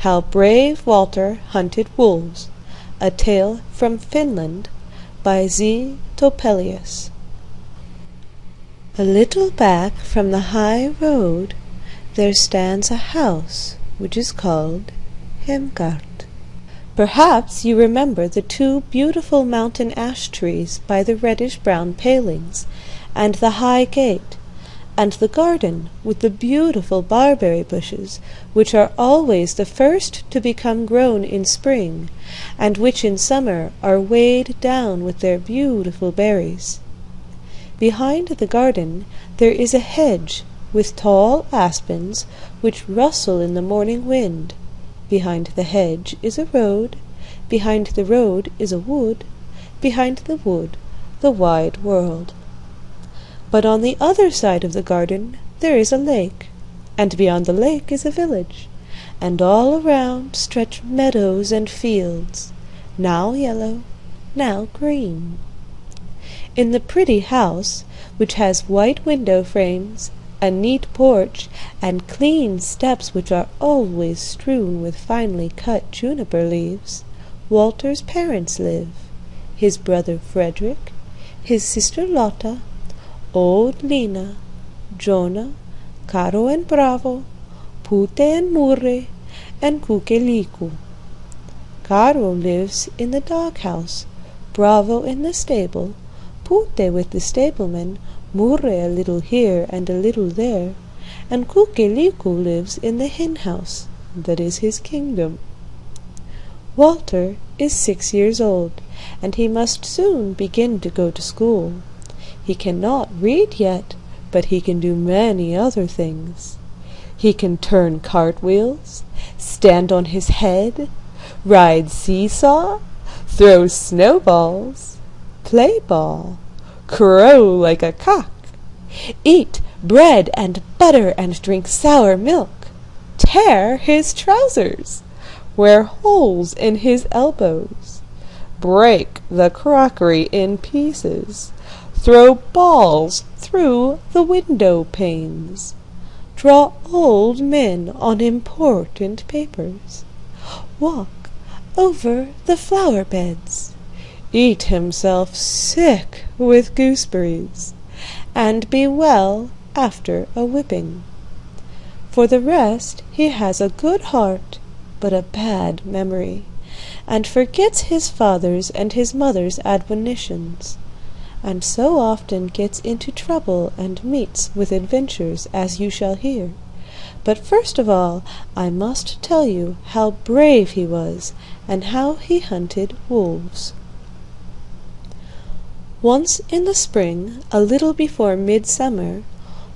How Brave Walter Hunted Wolves, a Tale from Finland, by Z. Topelius. A little back from the high road there stands a house which is called Hemgard. Perhaps you remember the two beautiful mountain ash trees by the reddish-brown palings, and the high gate, and the garden with the beautiful barberry bushes, which are always the first to become grown in spring, and which in summer are weighed down with their beautiful berries. Behind the garden there is a hedge with tall aspens which rustle in the morning wind. Behind the hedge is a road, behind the road is a wood, behind the wood the wide world. But on the other side of the garden there is a lake, and beyond the lake is a village, and all around stretch meadows and fields, now yellow, now green. In the pretty house, which has white window frames, a neat porch, and clean steps which are always strewn with finely cut juniper leaves, Walter's parents live, his brother Frederick, his sister Lotta, old Lina, Jonah, Caro and Bravo, Pute and Murre, and Kukeliku. Caro lives in the dog-house, Bravo in the stable, Pute with the stableman, Murre a little here and a little there, and Kukeliku lives in the hen-house, that is his kingdom. Walter is 6 years old, and he must soon begin to go to school. He cannot read yet, but he can do many other things. He can turn cartwheels, stand on his head, ride seesaw, throw snowballs, play ball, crow like a cock, eat bread and butter and drink sour milk, tear his trousers, wear holes in his elbows, break the crockery in pieces, throw balls through the window panes, draw old men on important papers, walk over the flower beds, eat himself sick with gooseberries, and be well after a whipping. For the rest, he has a good heart, but a bad memory, and forgets his father's and his mother's admonitions, and so often gets into trouble and meets with adventures, as you shall hear. But first of all I must tell you how brave he was, and how he hunted wolves. Once in the spring, a little before midsummer,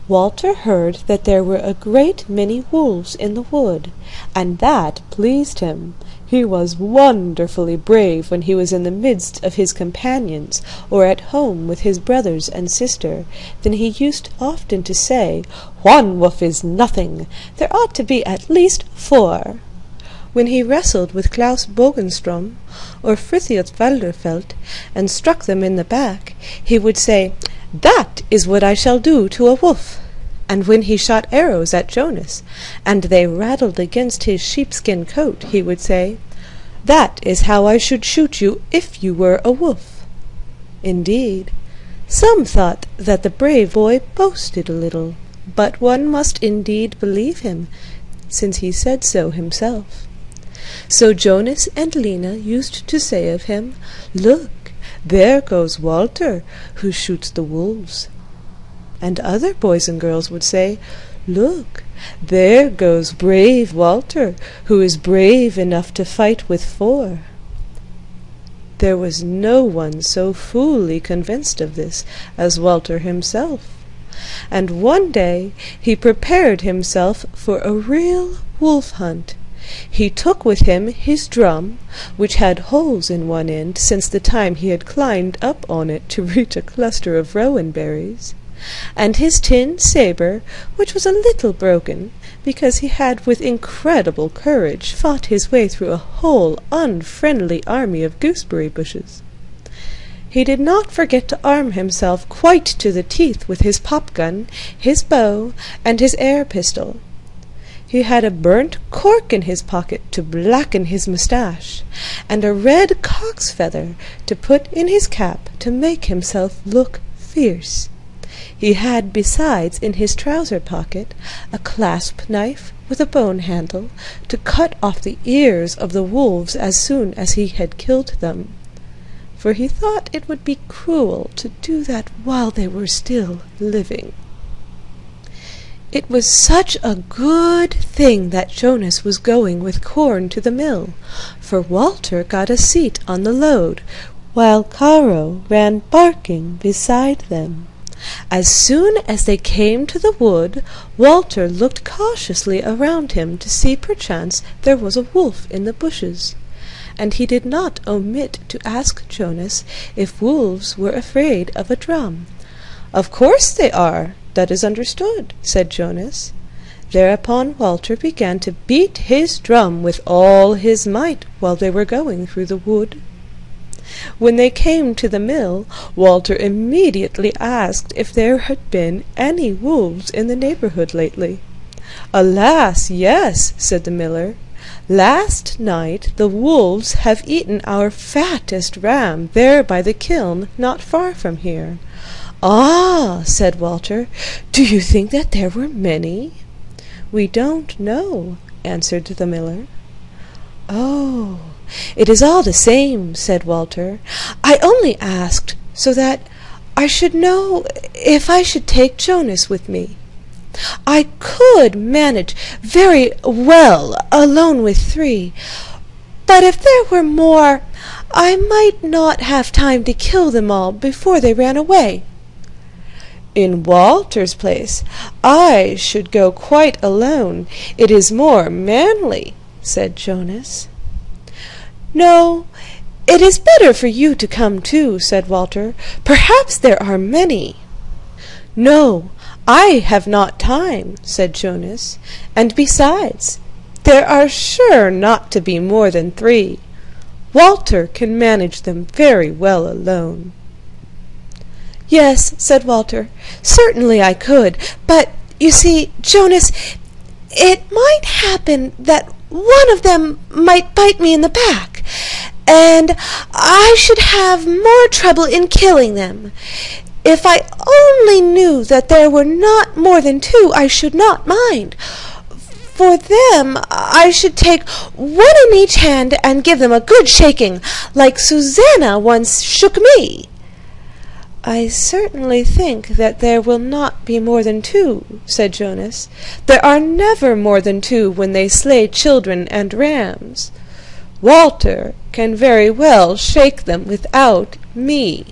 Walter heard that there were a great many wolves in the wood, and that pleased him. He was wonderfully brave when he was in the midst of his companions, or at home with his brothers and sister. Then he used often to say, "One wolf is nothing. There ought to be at least 4. When he wrestled with Klaus Bogenstrom or Frithjof Walderfeld and struck them in the back, he would say, "That is what I shall do to a wolf." And when he shot arrows at Jonas, and they rattled against his sheepskin coat, he would say, "That is how I should shoot you if you were a wolf." Indeed, some thought that the brave boy boasted a little, but one must indeed believe him, since he said so himself. So Jonas and Lina used to say of him, "Look, there goes Walter, who shoots the wolves." And other boys and girls would say, "Look, there goes brave Walter, who is brave enough to fight with 4. There was no one so fully convinced of this as Walter himself, and one day he prepared himself for a real wolf hunt. He took with him his drum, which had holes in one end since the time he had climbed up on it to reach a cluster of rowan berries, and his tin sabre, which was a little broken, because he had with incredible courage fought his way through a whole unfriendly army of gooseberry bushes. He did not forget to arm himself quite to the teeth with his pop-gun, his bow, and his air pistol. He had a burnt cork in his pocket to blacken his moustache, and a red cock's feather to put in his cap to make himself look fierce. He had besides in his trouser pocket a clasp knife with a bone handle to cut off the ears of the wolves as soon as he had killed them, for he thought it would be cruel to do that while they were still living. It was such a good thing that Jonas was going with corn to the mill, for Walter got a seat on the load, while Caro ran barking beside them. As soon as they came to the wood, Walter looked cautiously around him to see perchance there was a wolf in the bushes, and he did not omit to ask Jonas if wolves were afraid of a drum. "Of course they are, that is understood," said Jonas. Thereupon Walter began to beat his drum with all his might while they were going through the wood. When they came to the mill, Walter immediately asked if there had been any wolves in the neighbourhood lately. "Alas, yes," said the miller. "Last night the wolves have eaten our fattest ram there by the kiln not far from here." "Ah," said Walter, "do you think that there were many?" "We don't know," answered the miller. "Oh, it is all the same," said Walter. "I only asked so that I should know if I should take Jonas with me. I could manage very well alone with 3, but if there were more, I might not have time to kill them all before they ran away." "In Walter's place, I should go quite alone. It is more manly," said Jonas. "No, it is better for you to come too," said Walter. "Perhaps there are many." "No, I have not time," said Jonas, "and besides, there are sure not to be more than 3. Walter can manage them very well alone." "Yes," said Walter, "certainly I could, but you see, Jonas, it might happen that one of them might bite me in the back, and I should have more trouble in killing them. If I only knew that there were not more than 2, I should not mind. For them I should take one in each hand and give them a good shaking, like Susanna once shook me." "I certainly think that there will not be more than 2, said Jonas. "There are never more than 2 when they slay children and rams. Walter can very well shake them without me."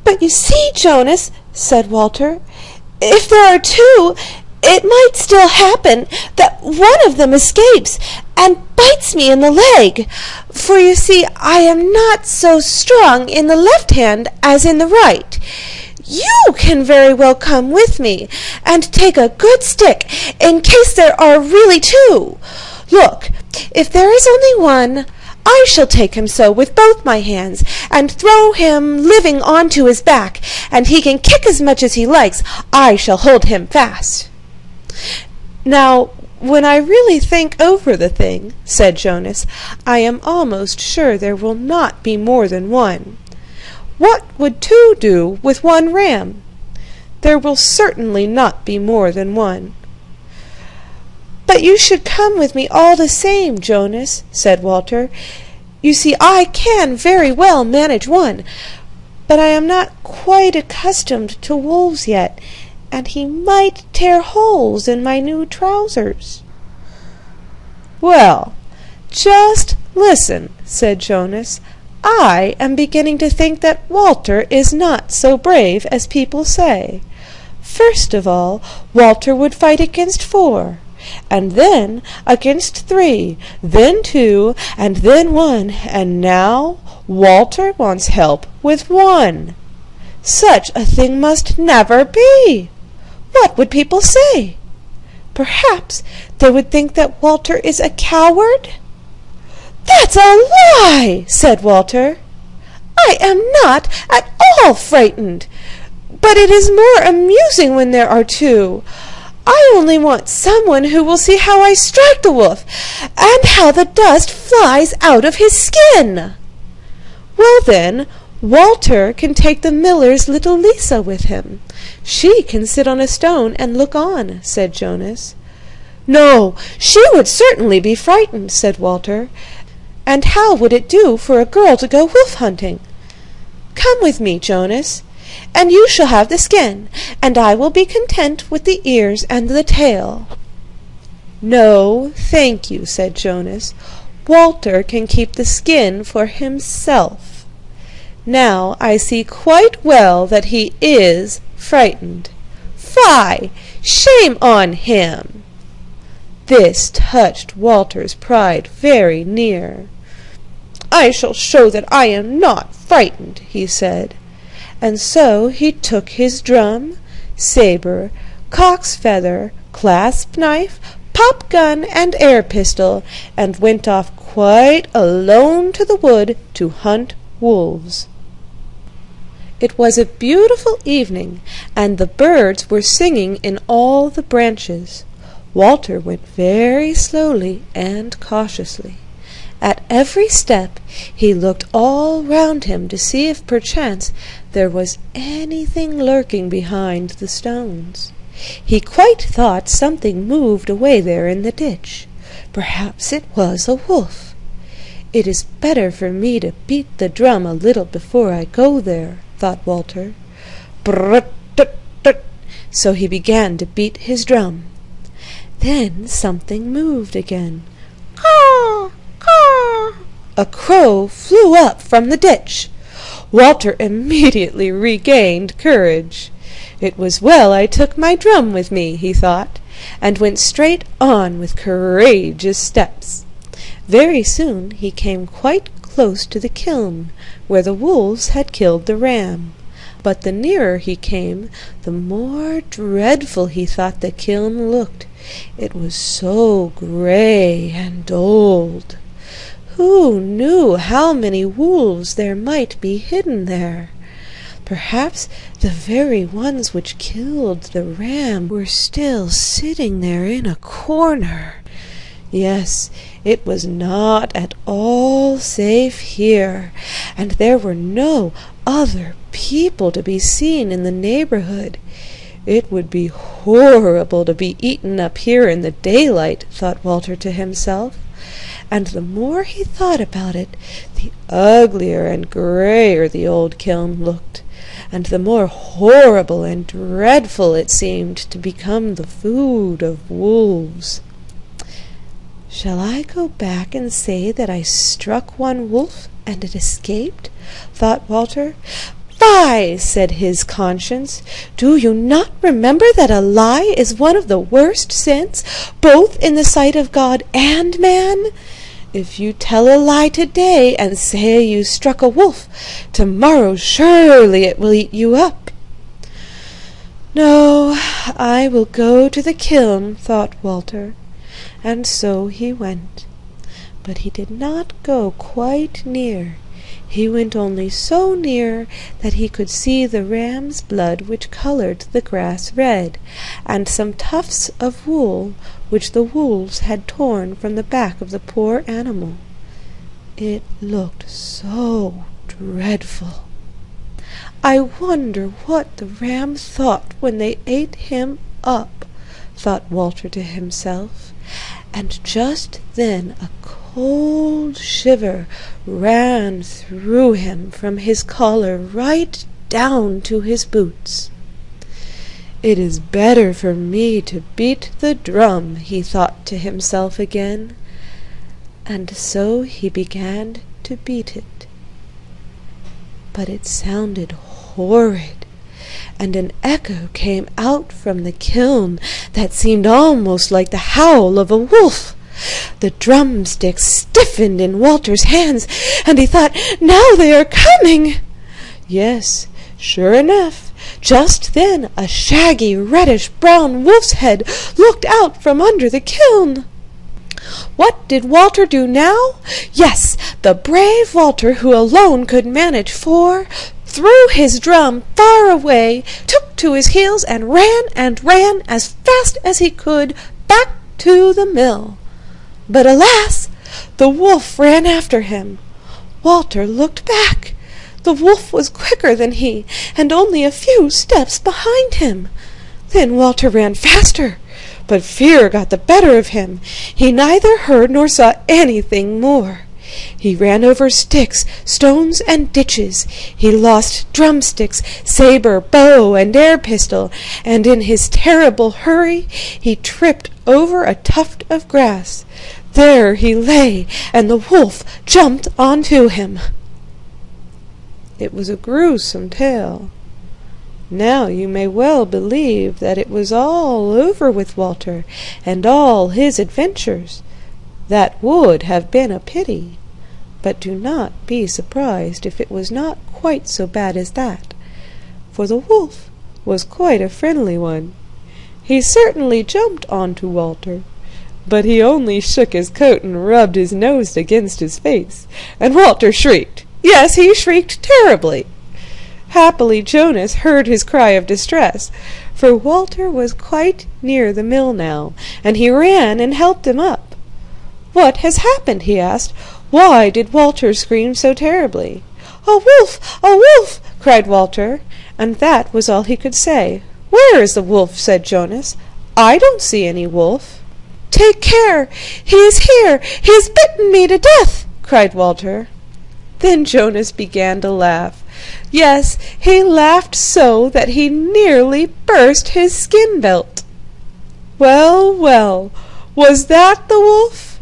"But you see, Jonas," said Walter, "if there are 2, it might still happen that one of them escapes and bites me in the leg, for you see I am not so strong in the left hand as in the right. You can very well come with me and take a good stick in case there are really 2. Look, if there is only one, I shall take him so with both my hands and throw him living onto his back, and he can kick as much as he likes. I shall hold him fast." "Now, when I really think over the thing," said Jonas, "I am almost sure there will not be more than 1. What would 2 do with 1 ram? There will certainly not be more than 1. "But you should come with me all the same, Jonas," said Walter. "You see, I can very well manage 1, but I am not quite accustomed to wolves yet, and he might tear holes in my new trousers." "Well, just listen," said Jonas. "I am beginning to think that Walter is not so brave as people say. First of all, Walter would fight against 4, and then against 3, then 2, and then 1, and now Walter wants help with 1. Such a thing must never be. What would people say? Perhaps they would think that Walter is a coward." "That's a lie," said Walter. "I am not at all frightened, but it is more amusing when there are 2. I only want someone who will see how I strike the wolf, and how the dust flies out of his skin." "Well then, Walter can take the miller's little Lisa with him. She can sit on a stone and look on," said Jonas. "No, she would certainly be frightened," said Walter. "And how would it do for a girl to go wolf hunting? Come with me, Jonas, and you shall have the skin, and I will be content with the ears and the tail." "No, thank you," said Jonas. "Walter can keep the skin for himself. Now I see quite well that he is frightened. Fie! Shame on him!" This touched Walter's pride very near. "I shall show that I am not frightened," he said. And so he took his drum, sabre, cock's feather, clasp knife, pop gun, and air pistol, and went off quite alone to the wood to hunt wolves. It was a beautiful evening, and the birds were singing in all the branches. Walter went very slowly and cautiously. At every step he looked all round him to see if perchance there was anything lurking behind the stones. He quite thought something moved away there in the ditch. Perhaps it was a wolf. "It is better for me to beat the drum a little before I go there," thought Walter. Brrrt-tut-tut. So he began to beat his drum. Then something moved again. Caw! Caw! A crow flew up from the ditch. Walter immediately regained courage. "It was well I took my drum with me," he thought, and went straight on with courageous steps. Very soon he came quite close to the kiln, where the wolves had killed the ram. But the nearer he came, the more dreadful he thought the kiln looked. It was so grey and old. Who knew how many wolves there might be hidden there? Perhaps the very ones which killed the ram were still sitting there in a corner. Yes, it was not at all safe here, and there were no other people to be seen in the neighborhood. It would be horrible to be eaten up here in the daylight, thought Walter to himself. And the more he thought about it, the uglier and grayer the old kiln looked, and the more horrible and dreadful it seemed to become the food of wolves. "Shall I go back and say that I struck one wolf and it escaped?" thought Walter. "Fie!" said his conscience. "Do you not remember that a lie is one of the worst sins, both in the sight of God and man? If you tell a lie today and say you struck a wolf, tomorrow surely it will eat you up." "No, I will go to the kiln," thought Walter, and so he went. But he did not go quite near. He went only so near that he could see the ram's blood which colored the grass red, and some tufts of wool which the wolves had torn from the back of the poor animal. It looked so dreadful. "I wonder what the ram thought when they ate him up," thought Walter to himself, and just then a cold shiver ran through him from his collar right down to his boots. "It is better for me to beat the drum," he thought to himself again, and so he began to beat it. But it sounded horrid, and an echo came out from the kiln that seemed almost like the howl of a wolf. The drumsticks stiffened in Walter's hands, and he thought, "Now they are coming." Yes, sure enough, just then a shaggy reddish-brown wolf's head looked out from under the kiln. What did Walter do now? Yes, the brave Walter, who alone could manage 4, threw his drum far away, took to his heels, and ran as fast as he could back to the mill. But alas! The wolf ran after him. Walter looked back. The wolf was quicker than he, and only a few steps behind him. Then Walter ran faster, but fear got the better of him. He neither heard nor saw anything more. He ran over sticks, stones, and ditches. He lost drumsticks, saber, bow, and air pistol, and in his terrible hurry he tripped over a tuft of grass. There he lay, and the wolf jumped onto him. It was a gruesome tale. Now you may well believe that it was all over with Walter and all his adventures. That would have been a pity, but do not be surprised if it was not quite so bad as that, for the wolf was quite a friendly one. He certainly jumped onto Walter, but he only shook his coat and rubbed his nose against his face, and Walter shrieked. Yes, he shrieked terribly. Happily Jonas heard his cry of distress, for Walter was quite near the mill now, and he ran and helped him up. "What has happened?" he asked. "Why did Walter scream so terribly?" "A wolf! A wolf!" cried Walter, and that was all he could say. "Where is the wolf?" said Jonas. "I don't see any wolf." "Take care! He is here! He has bitten me to death!" cried Walter. Then Jonas began to laugh. Yes, he laughed so that he nearly burst his skin belt. Well, well, was that the wolf?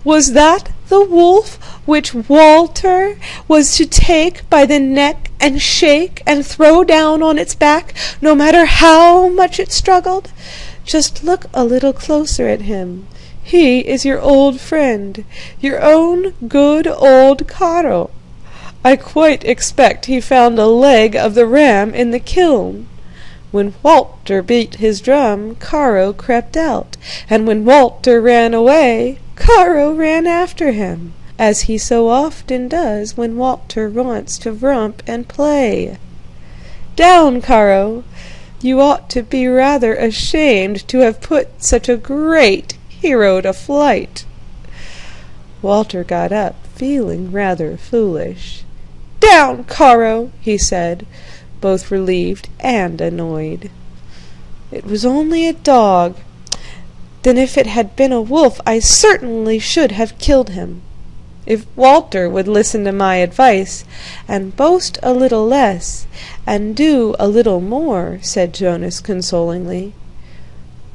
Was that the wolf which Walter was to take by the neck and shake and throw down on its back, no matter how much it struggled? Just look a little closer at him. He is your old friend, your own good old Caro. I quite expect he found a leg of the ram in the kiln. When Walter beat his drum, Caro crept out, and when Walter ran away, Caro ran after him, as he so often does when Walter wants to romp and play. Down, Caro! You ought to be rather ashamed to have put such a great hero to flight. Walter got up, feeling rather foolish. "Down, Caro!" he said, both relieved and annoyed. "It was only a dog. Then if it had been a wolf, I certainly should have killed him. If Walter would listen to my advice, and boast a little less, and do a little more," said Jonas consolingly.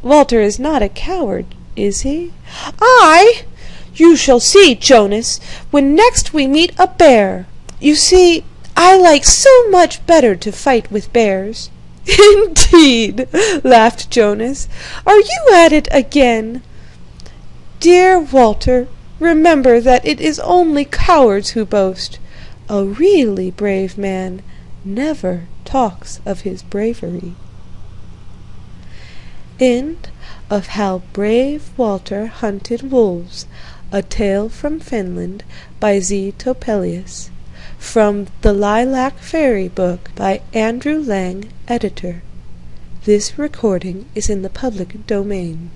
"Walter is not a coward, is he?" "I? You shall see, Jonas, when next we meet a bear. You see, I like so much better to fight with bears." "Indeed!" laughed Jonas. "Are you at it again? Dear Walter, remember that it is only cowards who boast. A really brave man never talks of his bravery." End of How Brave Walter Hunted Wolves, a Tale from Finland by Z. Topelius. From the Lilac Fairy Book by Andrew Lang, editor. This recording is in the public domain.